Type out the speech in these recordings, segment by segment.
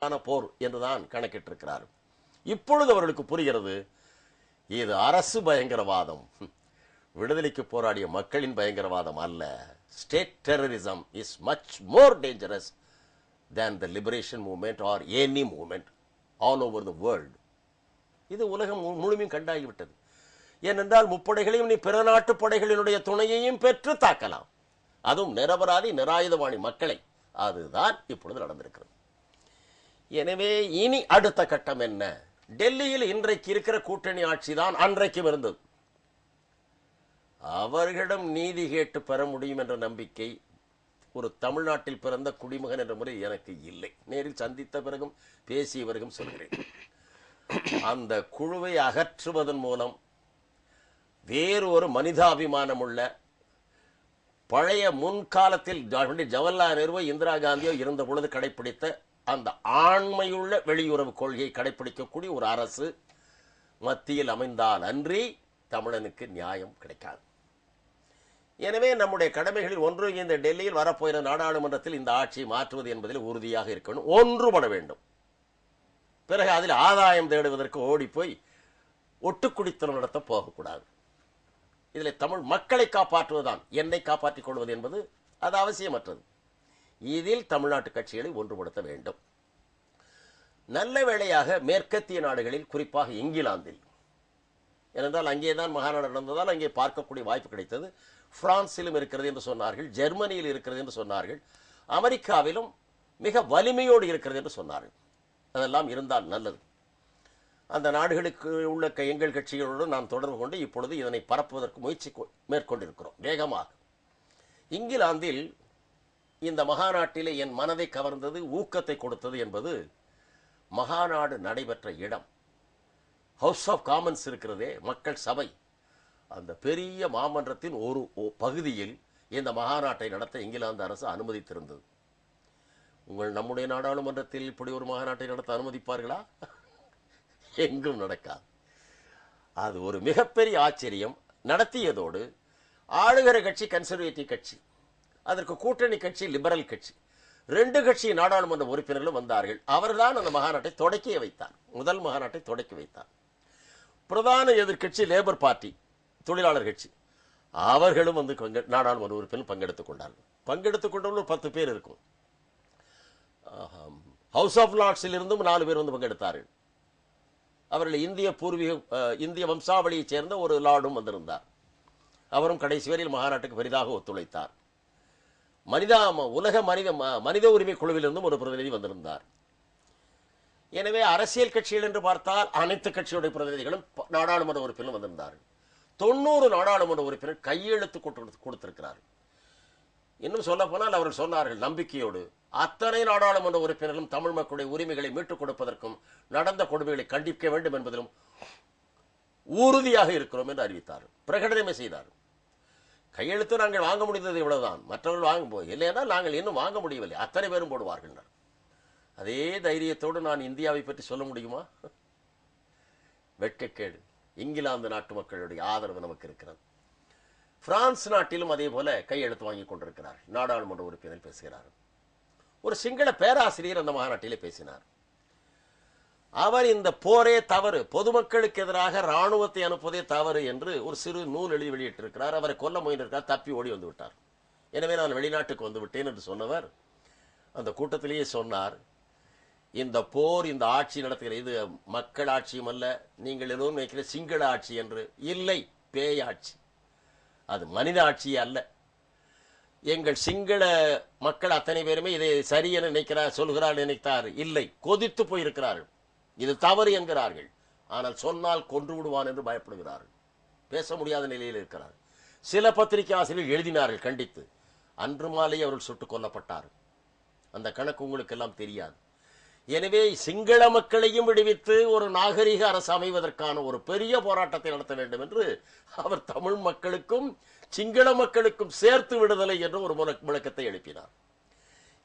போர் என்றுதான் கணக்கிட்டிருக்கிறார். இப்பொழுது அவர்களுக்கு புரிகிறது இது அரசு பயங்கரவாதம், விடுதலைக்கு போராடிய மக்களின் பயங்கரவாதம் அல்ல. State terrorism is much more dangerous than the liberation movement or any movement all over the world. இது உலகம் முழுமையும் கண்டாகிவிட்டது. ஏனென்றால் முப்படைகளையும் நீ பிற நாட்டு படைகளினுடைய துணையையும் பெற்று தாக்கலாம், அதுவும் நிரபராதி நிராயுதபாணி மக்களை. அதுதான் இப்பொழுது நடந்திருக்கிறது. எனவே இனி அடுத்த கட்டம் என்ன? டெல்லியில் இன்றைக்கு இருக்கிற கூட்டணி ஆட்சி தான் அன்றைக்கும் இருந்தது. அவர்களிடம் நீதி கேட்டு பெற முடியும் என்ற நம்பிக்கை ஒரு தமிழ்நாட்டில் பிறந்த குடிமகன் என்ற முறை எனக்கு இல்லை. நேரில் சந்தித்த பிறகும் பேசிய பிறகும் சொல்கிறேன், அந்த குழுவை அகற்றுவதன் மூலம் வேறு ஒரு மனிதாபிமானம் உள்ள பழைய முன்காலத்தில் ஜவஹர்லால் நேருவோ இந்திரா காந்தியோ இருந்த பொழுது கடைபிடித்த அந்த ஆண்மையுள்ள வெளியுறவு கொள்கையை கடைபிடிக்கக்கூடிய ஒரு அரசு மத்தியில் அமைந்தால் அன்றி தமிழனுக்கு நியாயம் கிடைக்காது. எனவே நம்முடைய கடமைகளில் ஒன்று இந்த டெல்லியில் வரப்போகிற நாடாளுமன்றத்தில் இந்த ஆட்சியை மாற்றுவது என்பதில் உறுதியாக இருக்கணும், ஒன்றுபட வேண்டும். பிறகு அதில் ஆதாயம் தேடுவதற்கு ஓடிப்போய் ஒட்டுக்குடித்தனம் நடத்த போகக்கூடாது. இதில் தமிழ் மக்களை காப்பாற்றுவதுதான், என்னை காப்பாற்றிக் கொள்வது என்பது அது அவசியமற்றது. இதில் தமிழ்நாட்டு கட்சிகளை ஒன்றுபடுத்த வேண்டும். நல்ல வேளையாக மேற்கத்திய நாடுகளில், குறிப்பாக இங்கிலாந்தில், ஏனென்றால் அங்கேதான் மகாநாடு நடந்ததால் அங்கே பார்க்கக்கூடிய வாய்ப்பு கிடைத்தது. பிரான்சிலும் இருக்கிறது என்று சொன்னார்கள், ஜெர்மனியில் இருக்கிறது என்று சொன்னார்கள், அமெரிக்காவிலும் மிக வலிமையோடு இருக்கிறது என்று சொன்னார்கள். அதெல்லாம் இருந்தால் நல்லது. அந்த நாடுகளுக்கு உள்ள எங்கள் கட்சிகளோடு நான் தொடர்பு கொண்டு இப்பொழுது இதனை பரப்புவதற்கு முயற்சி மேற்கொண்டிருக்கிறோம் வேகமாக. இங்கிலாந்தில் இந்த மகாநாட்டிலே என் மனதை கவர்ந்தது, ஊக்கத்தை கொடுத்தது என்பது மகாநாடு நடைபெற்ற இடம். ஹவுஸ் ஆஃப் காமன்ஸ் இருக்கிறதே, மக்கள் சபை, அந்த பெரிய மாமன்றத்தின் ஒரு பகுதியில் இந்த மகாநாட்டை நடத்த இங்கிலாந்து அரசு அனுமதித்திருந்தது. நம்முடைய நாடாளுமன்றத்தில் இப்படி ஒரு மகாநாட்டை நடத்த அனுமதிப்பார்களா? எங்கும் நடக்காது. அது ஒரு மிகப்பெரிய ஆச்சரியம். நடத்தியதோடு ஆளுகிற கட்சி கன்சர்வேட்டிவ் கட்சி, அதற்கு கூட்டணி கட்சி லிபரல் கட்சி, ரெண்டு கட்சி நாடாளுமன்ற உறுப்பினர்களும் வந்தார்கள். அவர்தான் அந்த மகாநாட்டை தொடக்கி வைத்தார், முதல் மகாநாட்டை தொடக்கி வைத்தார். பிரதான எதிர்கட்சி லேபர் பார்ட்டி, தொழிலாளர் கட்சி, அவர்களும் வந்து நாடாளுமன்ற உறுப்பினர் பங்கெடுத்துக் கொண்டார்கள். பங்கெடுத்துக் கொண்டவர்கள் 10 பேர் இருக்கும். ஹவுஸ் ஆஃப் லார்ட்ஸில் இருந்தும் 4 பேர் வந்து பங்கெடுத்தார்கள். அவர்கள் இந்திய வம்சாவளியைச் சேர்ந்த ஒரு லார்டும் வந்திருந்தார். அவரும் கடைசி வரையில் மகாநாட்டுக்கு பெரிதாக ஒத்துழைத்தார். உலக மனித உரிமை குழுவிலிருந்தும் ஒரு பிரதிநிதி வந்திருந்தார். எனவே அரசியல் கட்சிகள் என்று பார்த்தால் அனைத்து கட்சியுடைய பிரதிநிதிகளும் நாடாளுமன்ற உறுப்பினர் வந்திருந்தார்கள். 90 நாடாளுமன்ற உறுப்பினர் கையெழுத்து கொடுத்திருக்கிறார்கள். இன்னும் சொல்ல போனால் அவர்கள் சொன்னார்கள் நம்பிக்கையோடு, அத்தனை நாடாளுமன்ற உறுப்பினர்களும் தமிழ் மக்களுடைய உரிமைகளை மீட்டுக் கொடுப்பதற்கும் நடந்த கொடுமைகளை கண்டிக்க வேண்டும் என்பதிலும் உறுதியாக இருக்கிறோம் என்று அறிவித்தார்கள், பிரகடனமே செய்தார்கள். கையெழுத்து நாங்கள் வாங்க முடிந்தது இவ்வளவுதான், மற்றவர்கள் வாங்கும் போது இல்லைன்னா நாங்கள் இன்னும் வாங்க முடியவில்லை, அத்தனை பேரும் போடுவார்கள். அதே தைரியத்தோடு நான் இந்தியாவை பற்றி சொல்ல முடியுமா? வெட்கக்கேடு. இங்கிலாந்து நாட்டு மக்களுடைய ஆதரவு நமக்கு இருக்கிறது. பிரான்ஸ் நாட்டிலும் அதே போல கையெழுத்து வாங்கி கொண்டிருக்கிறார். நாடாளுமன்ற உறுப்பினர் பேசுகிறார். ஒரு சிங்கள பேராசிரியர் அந்த மாநாட்டிலே பேசினார். அவர் இந்த போரே தவறு, பொதுமக்களுக்கு எதிராக ராணுவத்தை அனுப்புவதே தவறு என்று ஒரு சிறு நூல் எழுதி வெளியிட்டிருக்கிறார். அவரை கொல்ல முயன்றிருக்கார், தப்பி ஓடி வந்து விட்டார். எனவே நான் வெளிநாட்டுக்கு வந்து விட்டேன் என்று சொன்னவர் அந்த கூட்டத்திலேயே சொன்னார், இந்த போர், இந்த ஆட்சி நடத்துகிற இது மக்கள் ஆட்சியும் அல்ல, நீங்கள் எல்லோரும் நினைக்கிற சிங்கள ஆட்சி என்று. இல்லை, பேயாட்சி, அது மனித ஆட்சியே அல்ல. எங்கள் சிங்கள மக்கள் அத்தனை பேருமே இதை சரி என சொல்கிறார்கள் நினைத்தார். இல்லை, கொதித்து போயிருக்கிறார்கள், இது தவறு என்கிறார்கள். ஆனால் சொன்னால் கொன்று விடுவான் என்று பயப்படுகிறார்கள், பேச முடியாத நிலையில் இருக்கிறார். சில பத்திரிகை ஆசிரியர்கள் எழுதினார்கள் கண்டித்து. அன்று மாலை அவர்கள் சுட்டுக் கொல்லப்பட்டார். அந்த கணக்கு உங்களுக்கு எல்லாம் தெரியாது. எனவே சிங்கள மக்களையும் விடுவித்து ஒரு நாகரிக அரசு அமைவதற்கான ஒரு பெரிய போராட்டத்தை நடத்த வேண்டும் என்று அவர் தமிழ் மக்களுக்கும் சிங்கள மக்களுக்கும் சேர்த்து விடுதலை என்று ஒரு முழக்கத்தை எழுப்பினார்.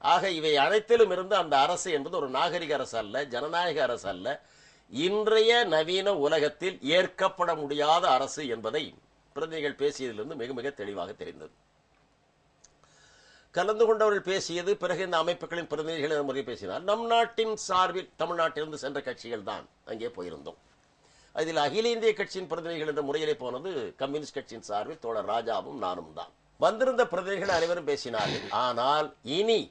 ஆக இவை அனைத்திலும் இருந்து அந்த அரசு என்பது ஒரு நாகரிக அரசு அல்ல, ஜனநாயக அரசு அல்ல, இன்றைய நவீன உலகத்தில் ஏற்கப்பட முடியாத அரசு என்பதை பிரதிநிதிகள் பேசியதிலிருந்து மிக மிக தெளிவாக தெரிந்தது. கலந்து கொண்டவர்கள் பேசியது பிறகு இந்த அமைப்புகளின் பிரதிநிதிகள் முறை பேசினார். நம் நாட்டின் சார்பில் தமிழ்நாட்டிலிருந்து சென்ற கட்சிகள் தான் அங்கே போயிருந்தோம். அதில் அகில இந்திய கட்சியின் பிரதிநிதிகள் என்ற முறையிலே போனது கம்யூனிஸ்ட் கட்சியின் சார்பில் தோழர் ராஜாவும் நானும் தான். வந்திருந்த பிரதிநிதிகள் அனைவரும் பேசினார்கள். ஆனால் இனி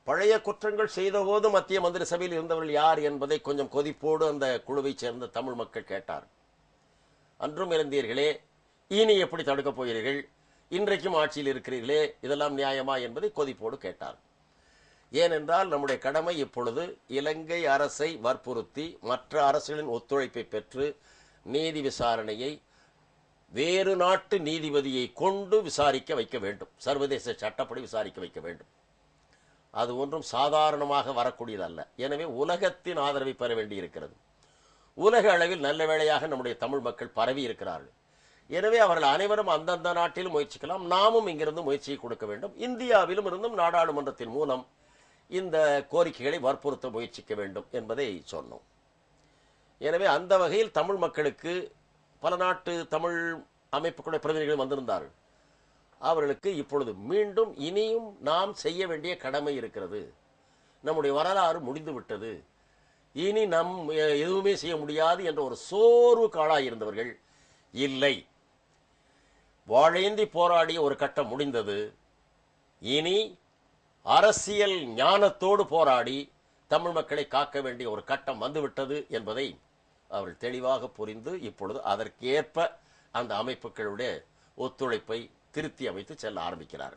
பழைய குற்றங்கள் செய்தபோது மத்திய மந்திரி சபையில் இருந்தவர்கள் யார் என்பதை கொஞ்சம் கொதிப்போடு அந்த குழுவைச் சேர்ந்த தமிழ் மக்கள் கேட்டார். அன்றும் இருந்தீர்களே, இனி எப்படி தடுக்கப் போகிறீர்கள்? இன்றைக்கும் ஆட்சியில் இருக்கிறீர்களே, இதெல்லாம் நியாயமா என்பதை கொதிப்போடு கேட்டார். ஏனென்றால் நம்முடைய கடமை இப்பொழுது இலங்கை அரசை வற்புறுத்தி மற்ற அரசுகளின் ஒத்துழைப்பை பெற்று நீதி விசாரணையை வேறு நாட்டு நீதிபதியை கொண்டு விசாரிக்க வைக்க வேண்டும். சர்வதேச சட்டப்படி விசாரிக்க வைக்க வேண்டும். அது ஒன்றும் சாதாரணமாக வரக்கூடியதல்ல. எனவே உலகத்தின் ஆதரவை பெற வேண்டியிருக்கிறது. உலக அளவில் நல்ல வேளையாக நம்முடைய தமிழ் மக்கள் பரவி இருக்கிறார்கள். எனவே அவர்கள் அனைவரும் அந்தந்த நாட்டிலும் முயற்சிக்கலாம். நாமும் இங்கிருந்து முயற்சியை கொடுக்க வேண்டும். இந்தியாவிலும் இருந்தும் நாடாளுமன்றத்தின் மூலம் இந்த கோரிக்கைகளை வற்புறுத்த முயற்சிக்க வேண்டும் என்பதை சொன்னோம். எனவே அந்த வகையில் தமிழ் மக்களுக்கு பல நாட்டு தமிழ் அமைப்புகளுடைய பிரதிநிதிகள் வந்திருந்தார்கள். அவர்களுக்கு இப்பொழுது மீண்டும் இனியும் நாம் செய்ய வேண்டிய கடமை இருக்கிறது. நம்முடைய வரலாறு முடிந்து விட்டது, இனி நம் எதுவுமே செய்ய முடியாது என்ற ஒரு சோர்வு காளாயிருந்தவர்கள் இல்லை. வாழேந்தி போராடிய ஒரு கட்டம் முடிந்தது. இனி அரசியல் ஞானத்தோடு போராடி தமிழ் மக்களை காக்க வேண்டிய ஒரு கட்டம் வந்துவிட்டது என்பதை அவர்கள் தெளிவாக புரிந்து இப்பொழுது அதற்கேற்ப அந்த அமைப்புகளுடைய ஒத்துழைப்பை திருத்தி அமைத்து செல்ல ஆரம்பிக்கிறார்.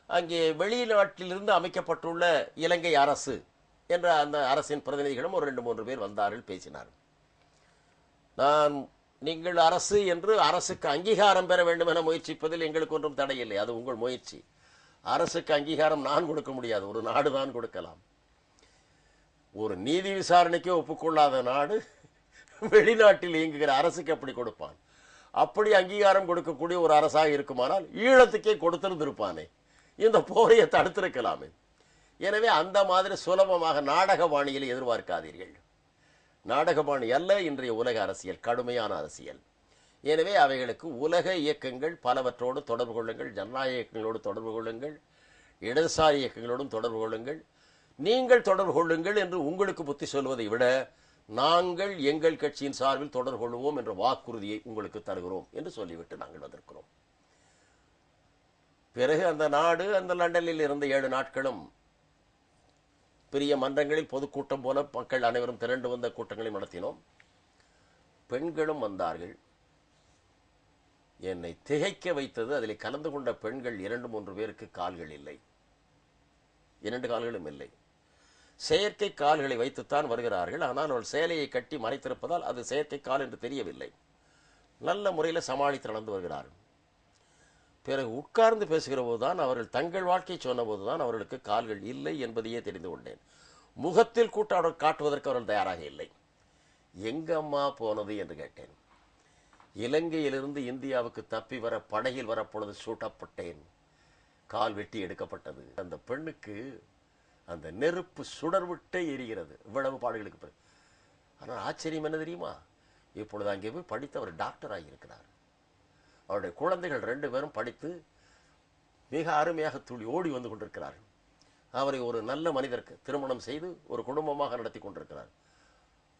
அங்கே வெளிநாட்டிலிருந்து அமைக்கப்பட்டுள்ள இலங்கை அரசு என்ற அந்த அரசின் பிரதிநிதிகளும் ஒரு 2-3 பேர் வந்தார்கள், பேசினார். நீங்கள் அரசு என்று அரசுக்கு அங்கீகாரம் பெற வேண்டும் என முயற்சிப்பதில் எங்களுக்கு ஒன்றும் தடையில்லை. அது உங்கள் முயற்சி. அரசுக்கு அங்கீகாரம் நான் கொடுக்க முடியாது, ஒரு நாடு தான் கொடுக்கலாம். ஒரு நீதி விசாரணைக்கே ஒப்புக்கொள்ளாத நாடு வெளிநாட்டில் இயங்குகிற அரசுக்கு எப்படி கொடுப்பான்? அப்படி அங்கீகாரம் கொடுக்கக்கூடிய ஒரு அரசாக இருக்குமானால் ஈழத்துக்கே கொடுத்திருந்திருப்பானே, இந்த போரையை தடுத்திருக்கலாமே. எனவே அந்த மாதிரி சுலபமாக நாடக பாணியில் எதிர்பார்க்காதீர்கள். நாடகபாணி அல்ல இன்றைய உலக அரசியல், கடுமையான அரசியல். எனவே அவைகளுக்கு உலக இயக்கங்கள் பலவற்றோடு தொடர்பு கொள்ளுங்கள். ஜனநாயக இயக்கங்களோடு தொடர்பு கொள்ளுங்கள், இடதுசாரி இயக்கங்களோடும் தொடர்பு கொள்ளுங்கள். நீங்கள் தொடர்பு கொள்ளுங்கள் என்று உங்களுக்கு புத்தி சொல்வதை விட நாங்கள் எங்கள் கட்சியின் சார்பில் தொடர்பு கொள்வோம் என்ற வாக்குறுதியை உங்களுக்கு தருகிறோம் என்று சொல்லிவிட்டு நாங்கள் வந்திருக்கிறோம். பிறகு அந்த நாடு அந்த லண்டனில் இருந்த 7 நாட்களும் பெரிய மன்றங்களில் பொதுக்கூட்டம் போல மக்கள் அனைவரும் திரண்டு வந்த கூட்டங்களை நடத்தினோம். பெண்களும் வந்தார்கள். என்னை திகைக்க வைத்தது, அதில் கலந்து கொண்ட பெண்கள் 2-3 பேருக்கு கால்கள் இல்லை, 2 கால்களும் இல்லை. செயற்கை கால்களை வைத்துத்தான் வருகிறார்கள். ஆனால் அவள் சேலையை கட்டி மறைத்திருப்பதால் அது செயற்கை கால் என்று தெரியவில்லை. நல்ல முறையில் சமாளித்து நடந்து வருகிறார்கள். பிறகு உட்கார்ந்து பேசுகிற போதுதான் அவர்கள் தங்கள் வாழ்க்கை சொன்ன போதுதான் அவர்களுக்கு கால்கள் இல்லை என்பதையே தெரிந்து கொண்டேன். முகத்தில் காட்டுவதற்கு அவர்கள் தயாராக இல்லை. எங்கம்மா போனது என்று கேட்டேன். இலங்கையிலிருந்து இந்தியாவுக்கு தப்பி வர படகில் வரப்பொழுது சூட்டப்பட்டேன், கால் வெட்டி எடுக்கப்பட்டது. அந்த பெண்ணுக்கு அந்த நெருப்பு சுடர் விட்டே எரிகிறது, இவ்வளவு பாடுகளுக்கு பிறகு. ஆனால் ஆச்சரியம் என்ன தெரியுமா? இப்பொழுது அங்கே போய் படித்து அவர் டாக்டர் ஆகியிருக்கிறார். அவருடைய குழந்தைகள் 2 பேரும் படித்து மிக அருமையாக துளி ஓடி வந்து கொண்டிருக்கிறார்கள். அவரை ஒரு நல்ல மனிதருக்கு திருமணம் செய்து ஒரு குடும்பமாக நடத்தி கொண்டிருக்கிறார்.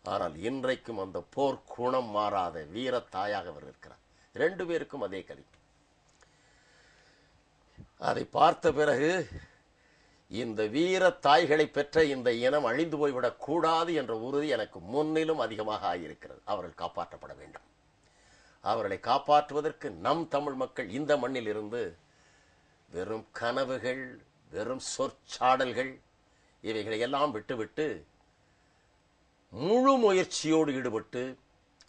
ஆனால் இன்றைக்கும் அந்த போர் குணம் மாறாத வீர தாயாக அவர் இருக்கிறார். 2 பேருக்கும் அதே கதி. அதை பார்த்த பிறகு இந்த வீர தாய்களை பெற்ற இந்த இனம் அழிந்து போய்விடக் கூடாது என்ற உறுதி எனக்கு முன்னிலும் அதிகமாக ஆகியிருக்கிறது. அவர்கள் காப்பாற்றப்பட வேண்டும். அவர்களை காப்பாற்றுவதற்கு நம் தமிழ் மக்கள் இந்த மண்ணில் இருந்து வெறும் கனவுகள், வெறும் சொற்சாடல்கள் இவைகளை எல்லாம் விட்டுவிட்டு முழு முயற்சியோடு ஈடுபட்டு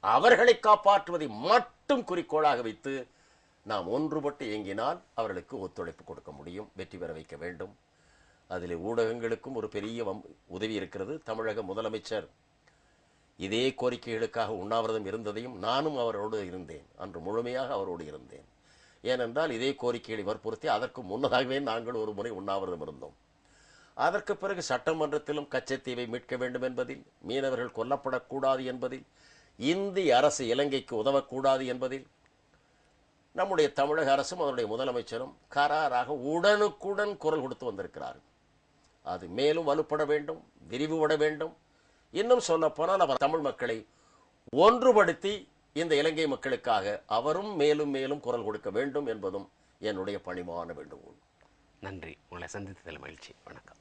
அவர்களை காப்பாற்றுவதை மட்டும் குறிக்கோளாக வைத்து நாம் ஒன்றுபட்டு இயங்கினால் அவர்களுக்கு ஒத்துழைப்பு கொடுக்க முடியும், வெற்றி பெற வைக்க வேண்டும். அதில் ஊடகங்களுக்கும் ஒரு பெரிய உதவி இருக்கிறது. தமிழக முதலமைச்சர் இதே கோரிக்கைகளுக்காக உண்ணாவிரதம் இருந்ததையும் நானும் அவரோடு இருந்தேன். அன்று முழுமையாக அவரோடு இருந்தேன். ஏனென்றால் இதே கோரிக்கைகளை வற்புறுத்தி அதற்கு முன்னதாகவே நாங்கள் ஒரு முறை உண்ணாவிரதம் இருந்தோம். அதற்கு பிறகு சட்டமன்றத்திலும் கச்சத்தீவை மீட்க வேண்டும் என்பதில், மீனவர்கள் கொல்லப்படக்கூடாது என்பதில், இந்திய அரசு இலங்கைக்கு உதவக்கூடாது என்பதில் நம்முடைய தமிழக அரசும் அதனுடைய முதலமைச்சரும் கராராக உடனுக்குடன் குரல் கொடுத்து வந்திருக்கிறார்கள். அது மேலும் வலுப்பட வேண்டும், விரிவுபட வேண்டும். இன்னும் சொல்லப்போனால் அவர் தமிழ் மக்களை ஒன்றுபடுத்தி இந்த இலங்கை மக்களுக்காக அவரும் மேலும் மேலும் குரல் கொடுக்க வேண்டும் என்பதும் என்னுடைய பணிவான வேண்டுகோள். நன்றி. உங்களை சந்தித்ததில் மகிழ்ச்சி. வணக்கம்.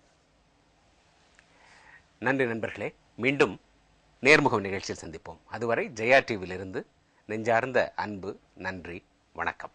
நன்றி நண்பர்களே. மீண்டும் நேர்முகம் நிகழ்ச்சியில் சந்திப்போம். அதுவரை ஜெயா டிவியிலிருந்து நெஞ்சார்ந்த அன்பு, நன்றி, வணக்கம்.